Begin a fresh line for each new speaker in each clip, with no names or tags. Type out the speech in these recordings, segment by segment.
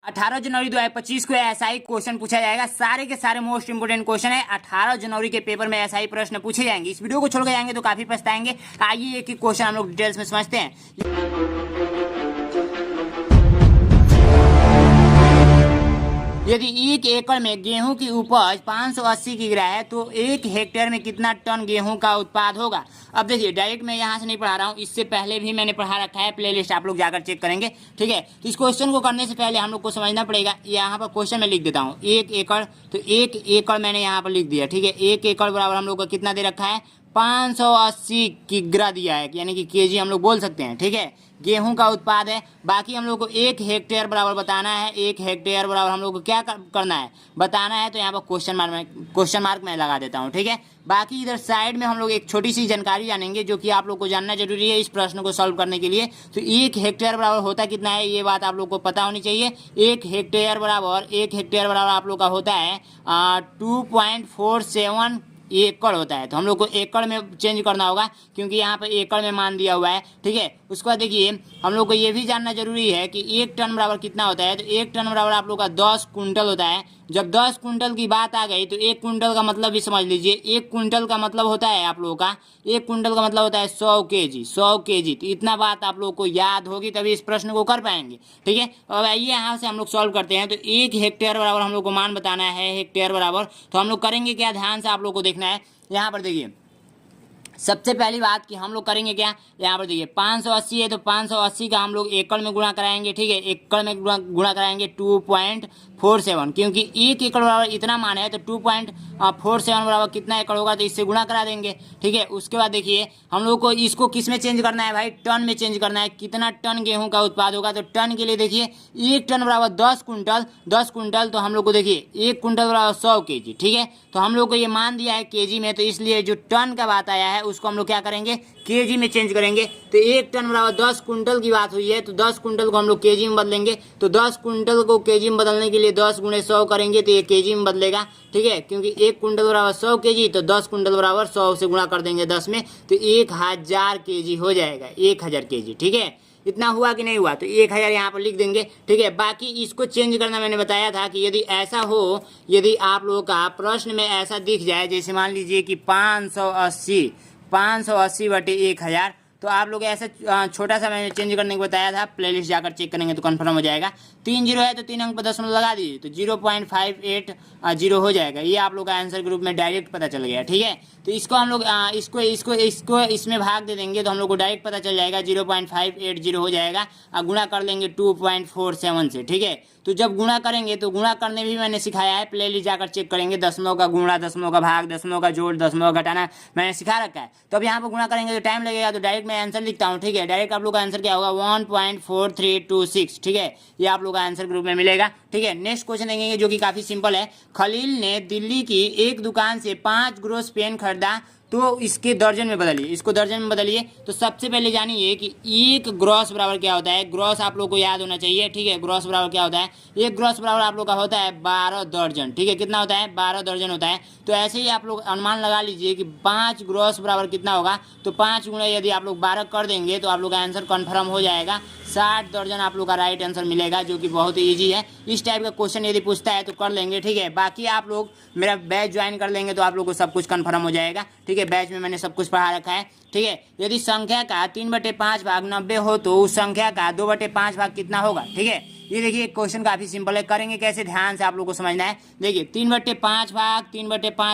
18 जनवरी 2025 को ऐसा ही क्वेश्चन पूछा जाएगा। सारे के सारे मोस्ट इंपोर्टेंट क्वेश्चन है। 18 जनवरी के पेपर में ऐसा ही प्रश्न पूछे जाएंगे। इस वीडियो को छोड़ के जाएंगे तो काफी पछताएंगे। आइए एक एक क्वेश्चन हम लोग डिटेल्स में समझते हैं। यदि 1 एकड़ में गेहूं की उपज 580 किग्रा है तो 1 हेक्टेयर में कितना टन गेहूं का उत्पाद होगा। अब देखिए डायरेक्ट मैं यहाँ से नहीं पढ़ा रहा हूँ, इससे पहले भी मैंने पढ़ा रखा है, प्लेलिस्ट आप लोग जाकर चेक करेंगे। ठीक है, तो इस क्वेश्चन को करने से पहले हम लोग को समझना पड़ेगा। यहाँ पर क्वेश्चन में लिख देता हूँ 1 एकड़, तो 1 एकड़ मैंने यहाँ पर लिख दिया। ठीक है, 1 एकड़ बराबर हम लोग को कितना दे रखा है, 580 किग्रा दिया है, यानी कि केजी हम लोग बोल सकते हैं। ठीक है, गेहूं का उत्पाद है। बाकी हम लोग को 1 हेक्टेयर बराबर बताना है। 1 हेक्टेयर बराबर हम लोग को क्या करना है, बताना है। तो यहाँ पर क्वेश्चन मार्क मैं लगा देता हूँ। ठीक है, बाकी इधर साइड में हम लोग एक छोटी सी जानकारी जानेंगे जो कि आप लोग को जानना जरूरी है इस प्रश्न को सॉल्व करने के लिए। तो 1 हेक्टेयर बराबर होता कितना है, ये बात आप लोग को पता होनी चाहिए। 1 हेक्टेयर बराबर आप लोग का होता है 2.47 एकड़ होता है। तो हम लोग को एकड़ में चेंज करना होगा क्योंकि यहाँ पे एकड़ में मान दिया हुआ है। ठीक है, उसके बाद देखिए हम लोग को ये भी जानना जरूरी है कि 1 टन बराबर कितना होता है। तो 1 टन बराबर आप लोग का 10 कुंटल होता है। जब 10 कुंटल की बात आ गई तो 1 कुंटल का मतलब भी समझ लीजिए। 1 कुंटल का मतलब होता है आप लोगों का, 1 कुंटल का मतलब होता है 100 केजी। 100 केजी, तो इतना बात आप लोग को याद होगी तभी इस प्रश्न को कर पाएंगे। ठीक है, अब आइए यहाँ से हम लोग सॉल्व करते हैं। तो 1 हेक्टेयर बराबर हम लोग को मान बताना है, हेक्टेयर बराबर। तो हम लोग करेंगे क्या, ध्यान से आप लोग को देखना है। यहाँ पर देखिए सबसे पहली बात कि हम लोग करेंगे क्या, यहाँ पर देखिए 580 है तो 580 का हम लोग एकड़ में गुणा कराएंगे। ठीक है, एकड़ में गुणा कराएंगे 2.47, क्योंकि 1 एकड़ बराबर इतना मान है तो 2.47 बराबर कितना एकड़ होगा, तो इससे गुणा करा देंगे। ठीक है, उसके बाद देखिए हम लोग को इसको किस में चेंज करना है भाई, टन में चेंज करना है। कितना टन गेहूं का उत्पाद होगा, तो टन के लिए देखिए 1 टन बराबर 10 कुंटल। 10 कुंटल तो हम लोग को देखिए 1 कुंटल बराबर 100 केजी। ठीक है, तो हम लोग को ये मान दिया है केजी में, तो इसलिए जो टन का बात आया है उसको हम लोग क्या करेंगे, केजी में चेंज करेंगे। तो 1 टन बराबर 10 कुंटल की बात हुई है तो 10 कुंटल को हम लोग केजी में बदलेंगे। तो 10 कुंटल को केजी में बदलने के लिए 10 गुणे 100 करेंगे तो ये केजी में बदलेगा। ठीक है, क्योंकि 1 कुंटल बराबर 100 केजी, तो 10 कुंटल बराबर 100 से गुणा कर देंगे 10 में, तो 1000 केजी हो जाएगा। 1000 केजी। ठीक है, इतना हुआ कि नहीं हुआ, तो 1000 यहाँ पर लिख देंगे। ठीक है, बाकी इसको चेंज करना मैंने बताया था कि यदि ऐसा हो, यदि आप लोगों का प्रश्न में ऐसा दिख जाए, जैसे मान लीजिए कि 580 बटे 1000, तो आप लोग ऐसा छोटा सा मैंने चेंज करने को बताया था, प्लेलिस्ट जाकर चेक करेंगे तो कंफर्म हो जाएगा। 3 जीरो है तो 3 अंक पर दशमलव लगा दीजिए, तो 0.580 हो जाएगा। ये आप लोग का आंसर ग्रुप में डायरेक्ट पता चल गया। ठीक है, तो इसको हम लोग इसको इसमें भाग दे देंगे तो हम लोग को डायरेक्ट पता चल जाएगा, 0.580 हो जाएगा। गुणा कर लेंगे 2.47 से। ठीक है, तो जब गुणा करेंगे तो गुणा करने भी मैंने सिखाया है, प्लेलिस्ट जाकर चेक करेंगे। दशमलव का गुणा, दशमलव का भाग, दशमलव का जोड़, दशमलव घटाना मैंने सिखा रखा है। तो अब यहाँ पर गुणा करेंगे तो टाइम लगेगा, तो डायरेक्ट मैं आंसर लिखता हूँ। ठीक है, डायरेक्ट आप लोग का आंसर क्या होगा, 1.4326। ठीक है, ये आप लोग का आंसर ग्रुप में मिलेगा। ठीक है, नेक्स्ट क्वेश्चन देखेंगे जो कि काफी सिंपल है। खलील ने दिल्ली की एक दुकान से 5 ग्रोस पेन खरीदा तो इसके दर्जन में बदलिए, इसको दर्जन में बदलिए। तो सबसे पहले जानिए कि 1 ग्रॉस बराबर क्या होता है। ग्रॉस आप लोग को याद होना चाहिए। ठीक है, ग्रॉस बराबर क्या होता है, 1 ग्रॉस बराबर आप लोग का होता है 12 दर्जन। ठीक है, कितना होता है, 12 दर्जन होता है। तो ऐसे ही आप लोग अनुमान लगा लीजिए कि 5 ग्रॉस बराबर कितना होगा, तो 5 गुणा यदि आप लोग 12 कर देंगे तो आप लोग का आंसर कन्फर्म हो जाएगा। 60 दर्जन आप लोग का राइट आंसर मिलेगा, जो कि बहुत ही ईजी है। इस टाइप का क्वेश्चन यदि पूछता है तो कर लेंगे। ठीक है, बाकी आप लोग मेरा बैच ज्वाइन कर लेंगे तो आप लोग को सब कुछ कन्फर्म हो जाएगा। ठीक है, बैच में मैंने सब कुछ पढ़ा रखा है। ठीक है, यदि संख्या का 3/5 भाग 90 हो तो उस संख्या का 2/5 भाग कितना होगा। ठीक है, ये देखिए क्वेश्चन काफी सिंपल है। करेंगे कैसे, ध्यान से आप लोग को समझना है। देखिए 3/5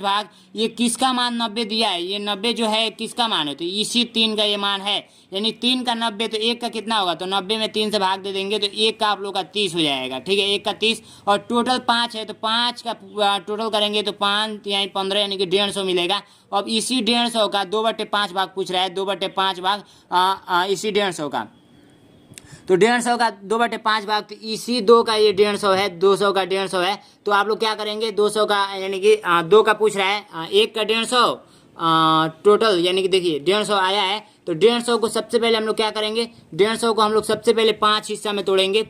भाग, ये किसका मान 90 दिया है, ये 90 जो है किसका मान है, तो इसी 3 का ये मान है। यानी 3 का 90, तो 1 का कितना होगा, तो 90 में 3 से भाग दे देंगे तो 1 का आप लोग का 30 हो जाएगा। ठीक है, 1 का 30, और टोटल 5 है तो 5 का टोटल करेंगे तो 5 यानी 15 यानी कि 150 मिलेगा। अब इसी 150 का 2/5 भाग पूछ रहा है, 2/5 भाग इसी 150 का, तो 150 का 2/5 भाग, तो इसी 2 का ये 150 है, 200 का 150 है। तो आप लोग क्या करेंगे, 200 का यानी कि 2 का पूछ रहा है, 1 का 150 टोटल, यानी कि देखिए 150 आया है। तो 150 को सबसे पहले हम लोग क्या करेंगे, 150 को हम लोग सबसे पहले 5 हिस्सा में तोड़ेंगे।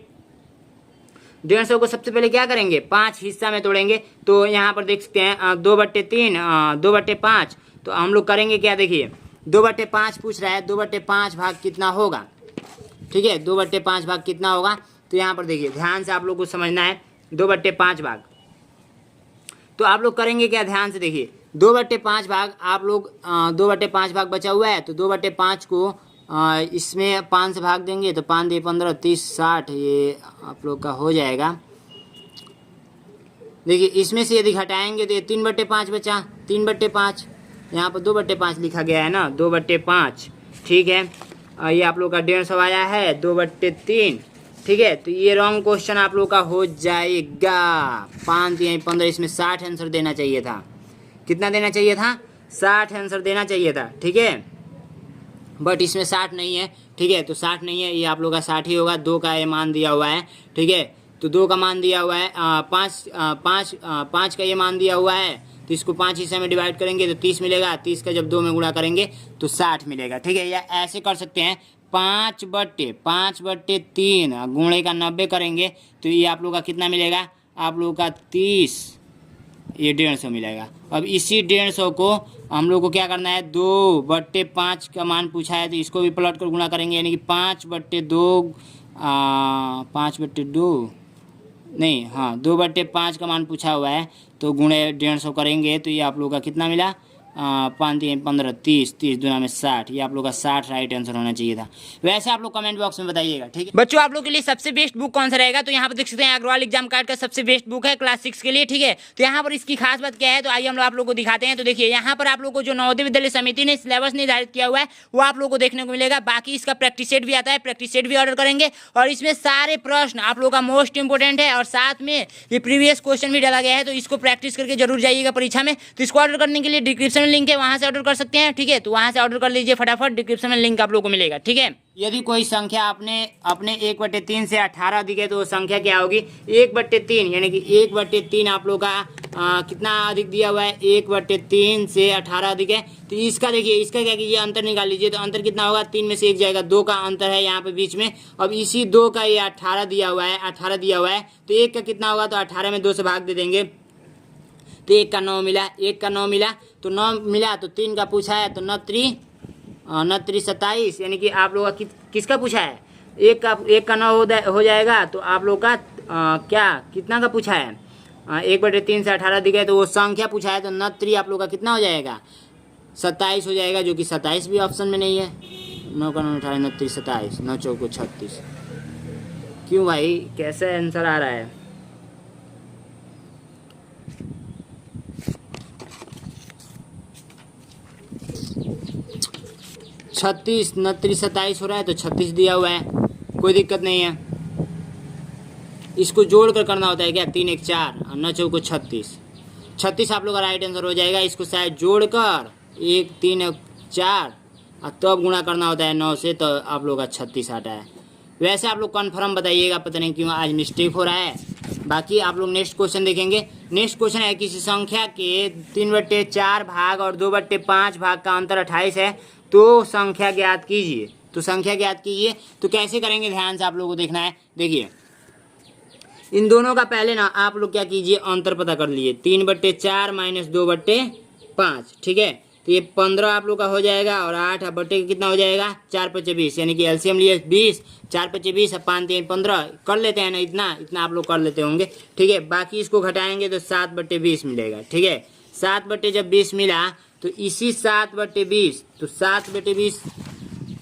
150 को सबसे पहले क्या करेंगे, 5 हिस्सा में तोड़ेंगे। तो यहाँ पर देख सकते हैं 2/3, 2/5। तो हम लोग करेंगे क्या, देखिए 2/5 पूछ रहा है, 2/5 भाग कितना होगा। ठीक है, 2/5 भाग कितना होगा, तो यहाँ पर देखिए ध्यान से आप लोग को समझना है 2/5 भाग। तो आप लोग करेंगे क्या, ध्यान से देखिए 2/5 भाग आप लोग 2/5 भाग बचा हुआ है, तो 2/5 को इसमें 5 से भाग देंगे तो 5 × 15 30 60 ये आप लोग का हो जाएगा। देखिए इसमें से यदि घटाएंगे तो ये 3/5 बचा, 3/5 यहाँ पर 2/5 लिखा गया है ना, 2/5 ठीक है। ये आप लोग का 150 आया है 2/3 ठीक है। तो ये रॉन्ग क्वेश्चन आप लोग का हो जाएगा। 5 × 15 इसमें 60 आंसर देना चाहिए था। कितना देना चाहिए था, 60 आंसर देना चाहिए था ठीक है, बट इसमें 60 नहीं है ठीक है। तो 60 नहीं है, ये आप लोग का 60 ही होगा। 2 का ये मान दिया हुआ है ठीक है, तो 2 का मान दिया हुआ है, 5 का ये मान दिया हुआ है, तो इसको 5 हिस्से में डिवाइड करेंगे तो 30 मिलेगा। 30 का जब 2 में गुणा करेंगे तो 60 मिलेगा ठीक है। या ऐसे कर सकते हैं 5/3 गुणे का 90 करेंगे तो ये आप लोग का कितना मिलेगा, आप लोग का 30, ये 150 मिलेगा। अब इसी 150 को हम लोग को क्या करना है, 2/5 का मान पूछा है तो इसको भी पलट कर गुणा करेंगे, यानी कि 5/2 नहीं, हाँ 2/5 का मान पूछा हुआ है तो गुणे 150 करेंगे तो ये आप लोग का कितना मिला, 5 × 15 30, 30 दूना में 60, ये आप लोग का 60 राइट आंसर होना चाहिए था। वैसे आप लोग कमेंट बॉक्स में बताइएगा ठीक है। बच्चों आप लोग के लिए सबसे बेस्ट बुक कौन सा रहेगा, तो यहाँ पर देख सकते हैं अग्रवाल एग्जाम कार्ड का सबसे बेस्ट बुक है क्लास 6 के लिए ठीक है। तो यहाँ पर इसकी खास बात क्या है, तो आइए हम लोग आप लोग को दिखाते हैं। तो देखिए यहाँ पर आप लोग को जो नवोदय विद्यालय समिति ने सिलेबस निर्धारित किया हुआ है वो आप लोग को देखने को मिलेगा। बाकी इसका प्रैक्टिस सेट भी आता है, प्रैक्टिस सेट भी ऑर्डर करेंगे और इसमें सारे प्रश्न आप लोग का मोस्ट इंपोर्टेंट है और साथ में ये प्रीवियस क्वेश्चन भी डाला गया है, तो इसको प्रैक्टिस करके जरूर जाइएगा परीक्षा में। तो इसको ऑर्डर करने के लिए डिस्क्रिप्शन में लिंक है, वहां से ऑर्डर कर सकते हैं ठीक है। तो वहां से ऑर्डर कर लीजिए फटाफट, डिस्क्रिप्शन में लिंक आप लोगों को मिलेगा ठीक है। यदि कोई संख्या अपने 1/3 से 18 अधिक है तो वो संख्या क्या होगी, 1/3, यानी कि 1/3 आप लोग का कितना अधिक दिया हुआ है, 1/3 से 18 अधिक है। तो इसका देखिए, इसका क्या कीजिए, अंतर निकाल लीजिए। तो अंतर कितना होगा, 3 में से 1 जाएगा, 2 का अंतर है यहाँ पे बीच में। अब इसी 2 का ये 18 दिया हुआ है, 18 दिया हुआ है तो 1 का कितना होगा, तो 18 में 2 से भाग दे देंगे तो 1 का 9 मिला, 1 का 9 मिला तो 9 मिला तो 3 का पूछा है तो 9 3 27, यानी कि आप लोग का किसका पूछा है, 1 का 9 हो जाएगा। तो आप लोग का क्या कितना का पूछा है, 1/3 से 18 दिखे तो वो संख्या पूछा है तो 9 3 आप लोग का कितना हो जाएगा, 27 हो जाएगा, जो कि 27 भी ऑप्शन में नहीं है। 9 का 9 18 9 3 27, 9 4 36। क्यों भाई, कैसे आंसर आ रहा है। छत्तीस 9 3 27 हो रहा है तो 36 दिया हुआ है, कोई दिक्कत नहीं है। इसको जोड़ कर करना होता है क्या, 3 1 4 और 9 4 36, 36 आप लोग का राइट आंसर हो जाएगा। इसको शायद जोड़कर 1 3 4 और तब गुणा करना होता है 9 से, तो आप लोग का 36 आता है। वैसे आप लोग कन्फर्म बताइएगा, पता नहीं क्यों आज मिस्टेक हो रहा है। बाकी आप लोग नेक्स्ट क्वेश्चन देखेंगे। नेक्स्ट क्वेश्चन है, किसी संख्या के 3/4 भाग और 2/5 भाग का अंतर 28 है तो संख्या ज्ञात कीजिए। तो संख्या ज्ञात कीजिए तो कैसे करेंगे, ध्यान से आप लोगों को देखना है। देखिए इन दोनों का पहले ना आप लोग क्या कीजिए, अंतर पता कर लिए, 3/4 माइनस 2/5 ठीक है। तो ये 15 आप लोग का हो जाएगा और 8 बट्टे कितना हो जाएगा, 4 5 20, यानी कि एलसीएम लिए 20, 4 5 20 और 5 3 15 कर लेते हैं ना, इतना आप लोग कर लेते होंगे ठीक है। बाकी इसको घटाएंगे तो 7/20 मिलेगा ठीक है। 7/20 मिला तो इसी 7/20, तो 7/20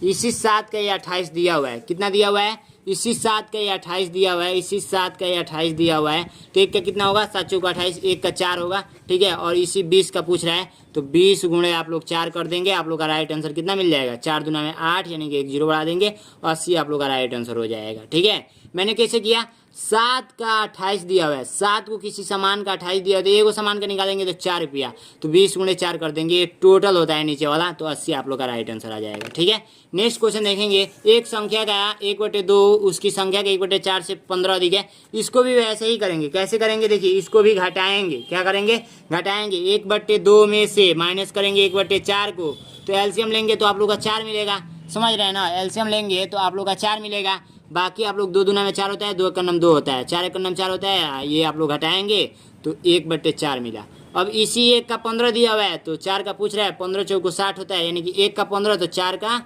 इसी 7 का ये 28 दिया हुआ है, कितना दिया हुआ है, इसी 7 का ये 28 दिया हुआ है, इसी 7 का ये 28 दिया हुआ है। तो 1 का कितना होगा, 7 चौका 28, 1 का 4 होगा ठीक है। और इसी 20 का पूछ रहा है तो 20 गुणे आप लोग 4 कर देंगे, आप लोग का राइट आंसर कितना मिल जाएगा, 4 दूना में 8, यानी कि 1 0 बढ़ा देंगे, 80 आप लोग का राइट आंसर हो जाएगा ठीक है। मैंने कैसे किया, 7 का 28 दिया हुआ है, 7 को किसी सामान का 28 दिया तो एगो सामान का निकालेंगे तो 4 रुपया, तो 20 गुणे 4 कर देंगे, ये टोटल होता है नीचे वाला, तो 80 आप लोग का राइट आंसर आ जाएगा ठीक है। नेक्स्ट क्वेश्चन देखेंगे, एक संख्या का 1/2 उसकी संख्या का 1/4 से 15 अधिक है। इसको भी वैसे ही करेंगे, कैसे करेंगे, देखिए इसको भी घटाएंगे, क्या करेंगे, घटाएंगे 1/2 में से माइनस करेंगे 1/4 को, तो एलसीएम लेंगे तो आप लोग का 4 मिलेगा, समझ रहे हैं ना, एलसीएम लेंगे तो आप लोग का 4 मिलेगा। बाकी आप लोग 2 दूना में 4 होता है, 2 एकम 2 होता है, 4 एकम 4 होता है, ये आप लोग घटाएंगे तो 1/4 मिला। अब इसी 1 का 15 दिया हुआ है तो 4 का पूछ रहा है, 15 चौको 60 होता है, यानी कि 1 का 15 तो 4 का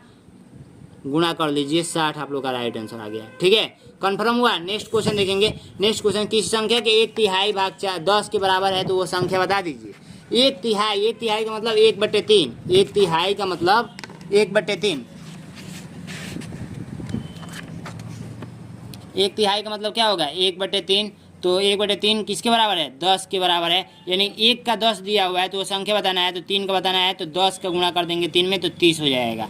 गुणा कर लीजिए, 60 आप लोग का राइट आंसर आ गया। ठीक है, कन्फर्म हुआ। नेक्स्ट क्वेश्चन देखेंगे। नेक्स्ट क्वेश्चन, किसी संख्या के 1/3 भाग 10 के बराबर है तो वो संख्या बता दीजिए। 1/3 का मतलब 1/3, 1/3 का मतलब 1/3, 1/3 का मतलब क्या होगा 1/3, तो 1/3 किसके बराबर है 10 के बराबर है, यानी 1 का 10 दिया हुआ है तो वो संख्या बताना है, तो 3 का बताना है, तो 10 का गुणा कर देंगे 3 में तो 30 हो जाएगा।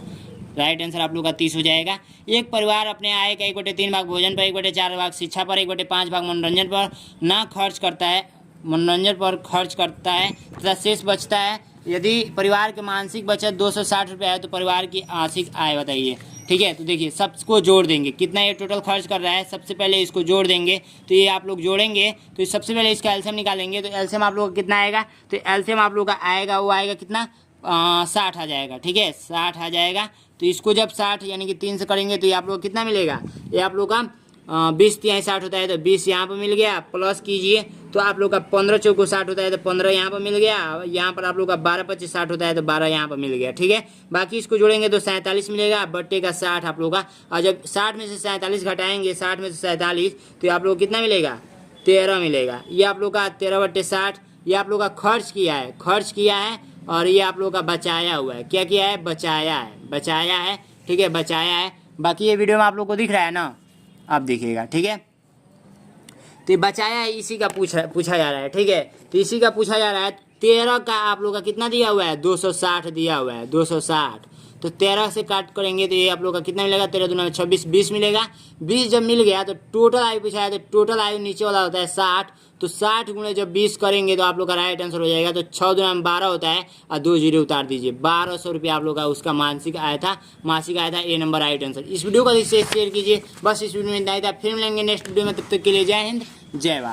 राइट आंसर आप लोग का 30 हो जाएगा। एक परिवार अपने आय का 1/3 भाग भोजन पर, 1/4 भाग शिक्षा पर, 1/5 भाग मनोरंजन पर ना खर्च करता है, मनोरंजन पर खर्च करता है तथा शेष बचता है। यदि परिवार की मासिक बचत 260 रुपये है तो परिवार की मासिक आय बताइए। ठीक है, तो देखिए सबको जोड़ देंगे, कितना ये टोटल खर्च कर रहा है, सबसे पहले इसको जोड़ देंगे। तो ये आप लोग जोड़ेंगे तो सबसे पहले इसका एलसीएम निकालेंगे, तो एलसीएम आप लोग का कितना आएगा, तो एलसीएम आप लोग का आएगा, वो आएगा कितना 60 आ जाएगा। ठीक है, 60 आ जाएगा। तो इसको जब 60 यानी कि 3 से करेंगे तो ये आप लोग कितना मिलेगा, ये आप लोग का 20 तिहाई 60 होता है, तो 20 यहाँ पर मिल गया, प्लस कीजिए तो आप लोग का 15 चौको 60 होता है, तो 15 यहाँ पर मिल गया। यहाँ पर आप लोग का 12 25 60 होता है, तो 12 यहाँ पर मिल गया। ठीक है, बाकी इसको जोड़ेंगे तो 47 मिलेगा, बट्टे का 60 आप लोग का। और जब 60 में से 47 घटाएंगे, 60 में से 47, तो आप लोग कितना मिलेगा 13 मिलेगा। ये आप लोग का 13/60, ये आप लोग का खर्च किया है, खर्च किया है, और ये आप लोग का बचाया हुआ है। क्या किया है, बचाया है, बचाया है। ठीक है, बचाया है। बाकी ये वीडियो में आप लोग को दिख रहा है ना, आप देखिएगा। ठीक है, तो बचाया है, इसी का पूछा जा रहा है। ठीक है, तो इसी का पूछा जा रहा है। 13 का आप लोग का कितना दिया हुआ है 260 दिया हुआ है, 260, तो 13 से काट करेंगे तो ये आप लोग का कितना मिलेगा, 13 दूना 26, 20 मिलेगा। 20 जब मिल गया तो टोटल आयु पूछा है, तो टोटल आयु नीचे वाला होता है 60, तो 60 गुणे जब 20 करेंगे तो आप लोग का राइट आंसर हो जाएगा। तो 6 दूना 12 होता है, और 2 जीरो उतार दीजिए, 1200 रुपये आप लोग का उसका मासिक आया था। ए नंबर राइट आंसर। इस वीडियो को शेयर कीजिए। बस इस वीडियो में इतना ही था, फिर मिलेंगे नेक्स्ट वीडियो में, तब तक के लिए जय हिंद, जय भारत।